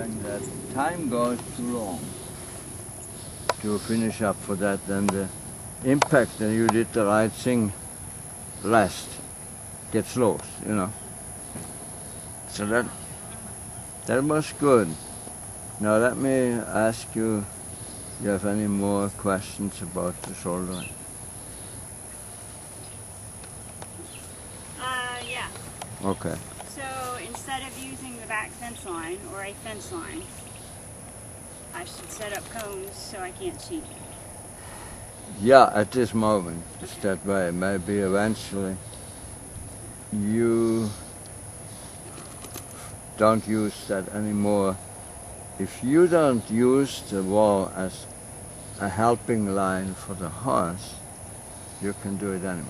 when that time goes too long to finish up for that, then the impact that you did the right thing last gets lost, you know. So that was good. Now let me ask you, do you have any more questions about the shouldering? Yeah. Okay. So instead of using the back fence line or a fence line, I should set up cones so I can't cheat. Yeah, at this moment it's that way. Maybe eventually you don't use that anymore. If you don't use the wall as a helping line for the horse, you can do it anyway.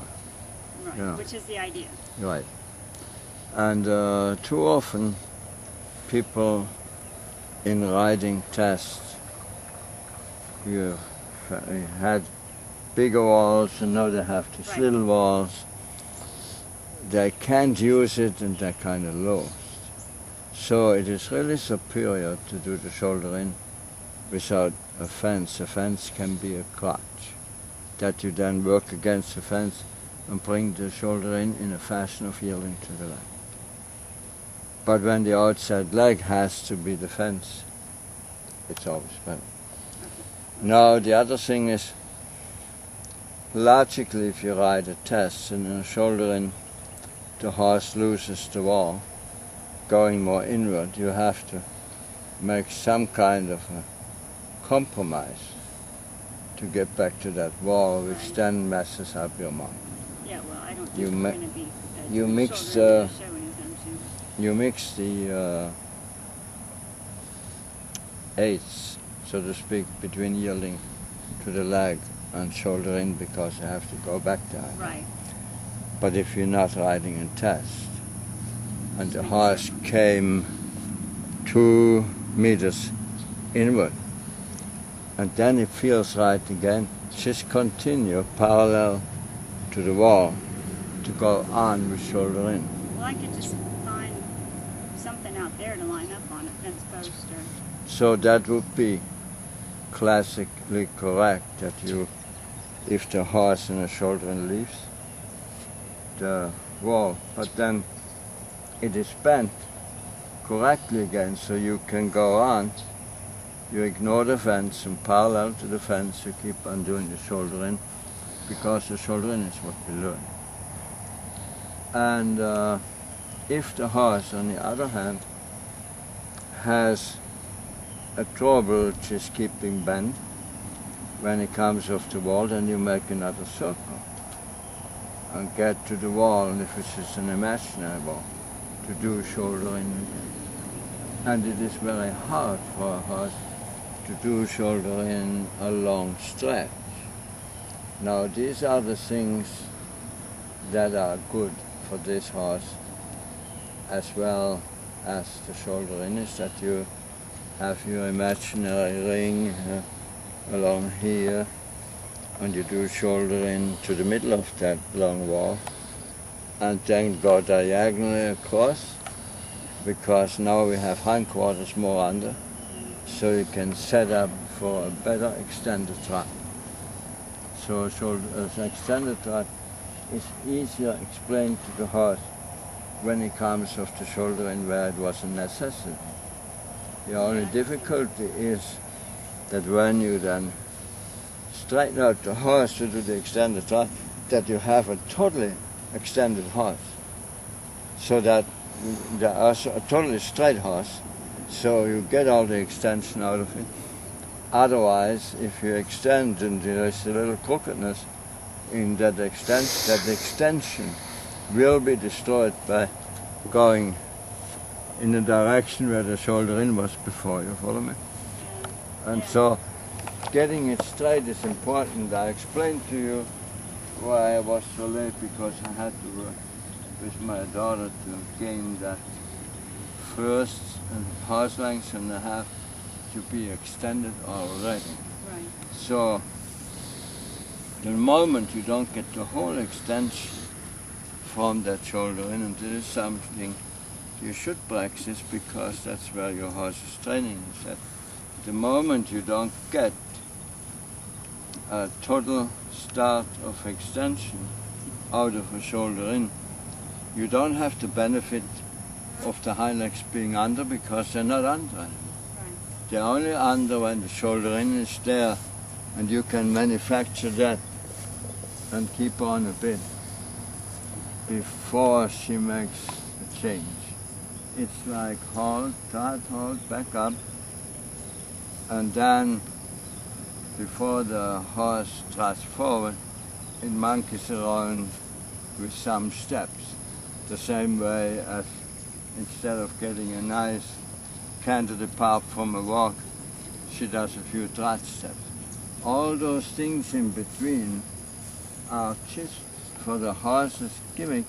Right, You know. which is the idea. Right. And too often people in riding tests, you had bigger walls and now they have these Right. little walls. They can't use it and they're kind of lost. So it is really superior to do the shoulder in without a fence. A fence can be a crutch that you then work against the fence and bring the shoulder in a fashion of yielding to the leg. But when the outside leg has to be the fence, it's always better. Now the other thing is, logically if you ride a test and in a shoulder in, the horse loses the wall, going more inward, you have to make some kind of a compromise to get back to that wall, which then messes up your mount. Yeah, well, I don't think You we're ma- going to be you mix shoulder show anytime soon. You mix the eighths, so to speak, between yielding to the leg and shoulder in because you have to go back there. Right. But if you're not riding in test and the horse came 2 meters inward and then it feels right again, just continue parallel to the wall to go on with shoulder in. Well, I could just find something out there to line up on a fence post or... So that would be classically correct that you, if the horse in a shoulder in leaves the wall, but then it is bent correctly again, so you can go on. You ignore the fence and parallel to the fence, you keep on doing the shoulder in, because the shoulder in is what we learn. And if the horse, on the other hand, has a trouble just keeping bent, when it comes off the wall, then you make another circle and get to the wall, and if it's just an imaginary wall, to do shoulder in again. And it is very hard for a horse to do shoulder in a long stretch. Now these are the things that are good for this horse as well as the shoulder in, is that you have your imaginary ring along here and you do shoulder in to the middle of that long wall and then go diagonally across, because now we have hindquarters more under, so you can set up for a better extended trot. So an extended trot is easier explained to the horse when he comes off the shoulder in where it was a necessity. The only difficulty is that when you then straighten out the horse to do the extended trot, that you have a totally extended horse, so that there are a totally straight horse, so you get all the extension out of it. Otherwise, if you extend and there is a little crookedness in that extension will be destroyed by going in the direction where the shoulder in was before, you follow me? And so getting it straight is important. I explained to you why I was so late, because I had to work with my daughter to gain that first horse length and a half to be extended already. Right. So the moment you don't get the whole extension from that shoulder in, and this is something you should practice because that's where your horse's training is at. The moment you don't get a total start of extension out of a shoulder in, you don't have the benefit of the hind legs being under because they're not under anymore. Right. They're only under when the shoulder in is there, and you can manufacture that and keep on a bit before she makes a change. It's like hold, start, hold, back up, and then before the horse trots forward, it monkeys around with some steps, the same way as instead of getting a nice canter depart from a walk, she does a few trot steps. All those things in between are just for the horse's gimmick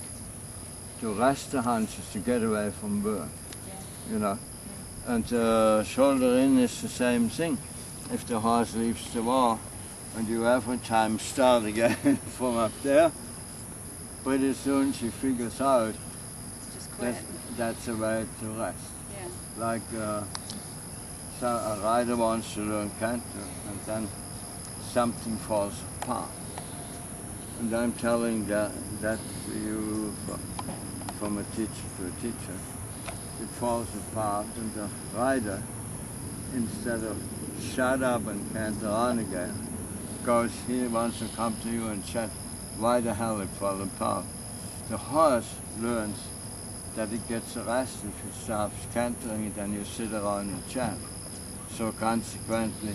to rest the haunches, to get away from work, you know. And shoulder in is the same thing. If the horse leaves the wall and you every time start again from up there, pretty soon she figures out that's a way to rest. Yeah. Like so a rider wants to learn canter and then something falls apart. And I'm telling that to you from a teacher to a teacher. It falls apart and the rider, instead of shut up and canter on again, goes, he wants to come to you and chat, why the hell it fell apart. The horse learns that it gets a rest if it stops cantering, then you sit around and chat. So consequently,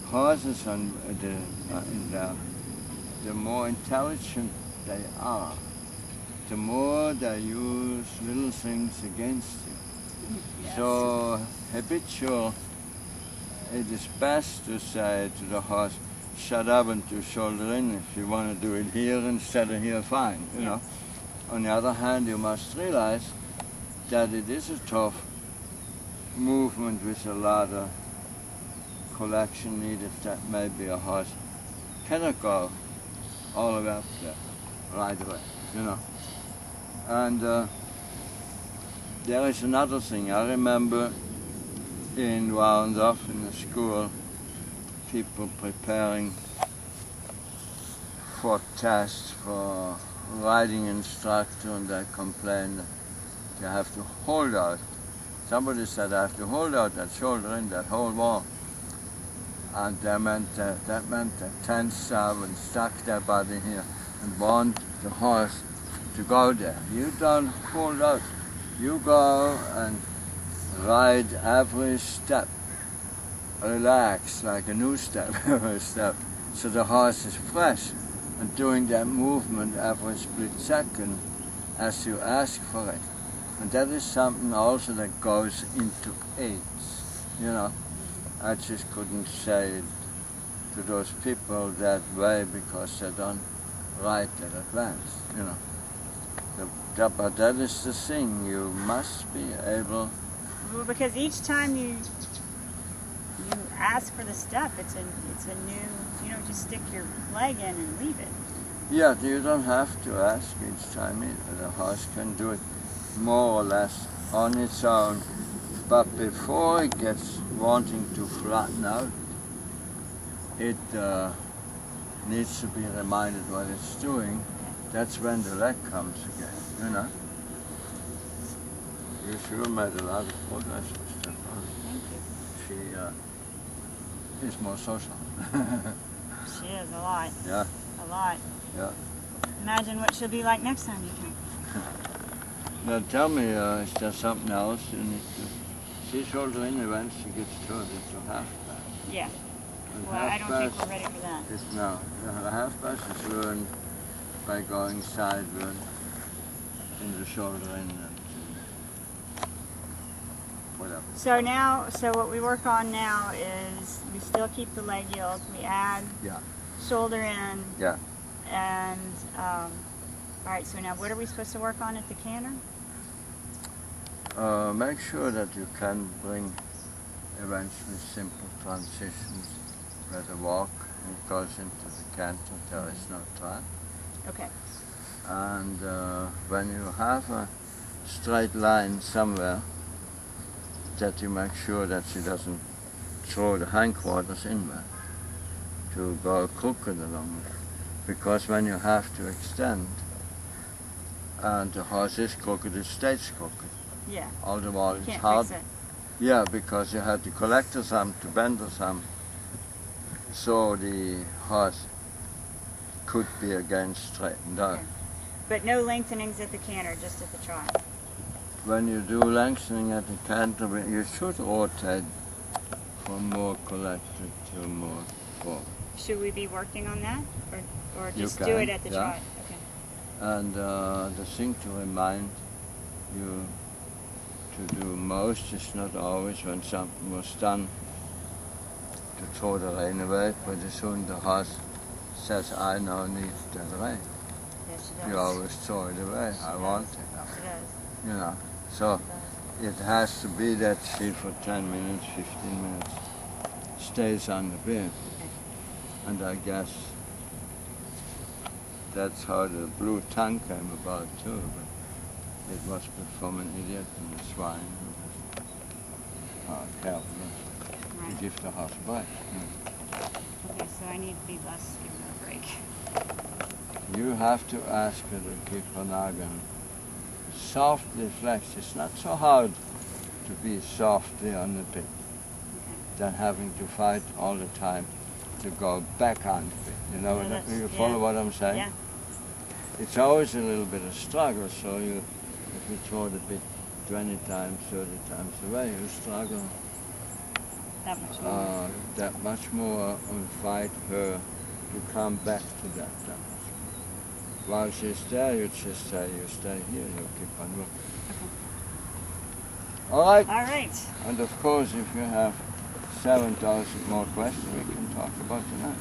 horses the more intelligent they are, the more they use little things against you. Yes. So habitual, it is best to say to the horse, shut up and do shoulder in. If you want to do it here instead of here, fine, you know. On the other hand, you must realize that it is a tough movement with a lot of collection needed, that maybe a horse cannot go all the way up there right away, you know. And there is another thing. I remember in Warndorf in the school, people preparing for tests for riding instructor, and they complained that you have to hold out. Somebody said I have to hold out that shoulder in that whole wall. And that meant they tensed up and stuck their body here and want the horse to go there. You don't hold out. You go and ride every step. Relax, like a new step, every step. So the horse is fresh and doing that movement every split second as you ask for it. And that is something also that goes into aids, you know. I just couldn't say it to those people that way because they don't ride that advanced, you know. But that is the thing, you must be able... Well, because each time you ask for the step, it's a new, you don't just stick your leg in and leave it. Yeah, you don't have to ask each time either. The horse can do it more or less on its own. But before it gets wanting to flatten out, it needs to be reminded what it's doing. That's when the leg comes again, you know. You sure made a lot of progress with Stefan. Thank you. She is more social. She is, a lot. Yeah. A lot. Yeah. Imagine what she'll be like next time you come. Now tell me, is there something else you need to... She's shoulder in events, she gets turned into half pass. Yeah. And Well, I don't think we're ready for that. No, the half pass is learned by going sideward in the shoulder in and whatever. So what we work on now is we still keep the leg yield. We add shoulder in. Yeah. And all right. So now, what are we supposed to work on at the canter? Make sure that you can bring eventually simple transitions where the walk it goes into the canter. There is no trot. Okay. And when you have straight line somewhere that you make sure that she doesn't throw the hindquarters in there to go crooked along it. Because when you have to extend and the horse is crooked, it stays crooked. Yeah. All the while it's Can't hard. fix it. Yeah, because you had to collect the thumb to bend the thumb so the horse could be again straightened out. Okay. But no lengthenings at the canter, just at the trot. When you do lengthening at the canter, you should rotate from more collected to more forward. Should we be working on that? Or You just do can, it at the yeah. trot? Okay. And the thing to remind you to do most is not always when something was done to throw the rein away, but as soon the horse says, I now need that rein, Yes, she does. you always throw it away. She I does. want it. She does. You know, so She does. it has to be that she for 10 minutes, 15 minutes stays on the bin. And I guess that's how the blue tongue came about too. But it was from an idiot and a swine who was helpless Right. to give the horse a bite. Okay, so I need to be less giving her a break. You have to ask her to keep her noggin softly flexed. It's not so hard to be softly on the bit than having to fight all the time to go back on the bit. You know, Yeah, you that's- follow yeah. what I'm saying? Yeah. It's always a little bit of struggle, so if you throw the bit 20 times, 30 times away, you struggle That much more. that much more and fight her to come back to that much. While she's there, you just say, you stay here, you keep on working. Okay. All right? All right. And of course, if you have 7,000 more questions, we can talk about tonight.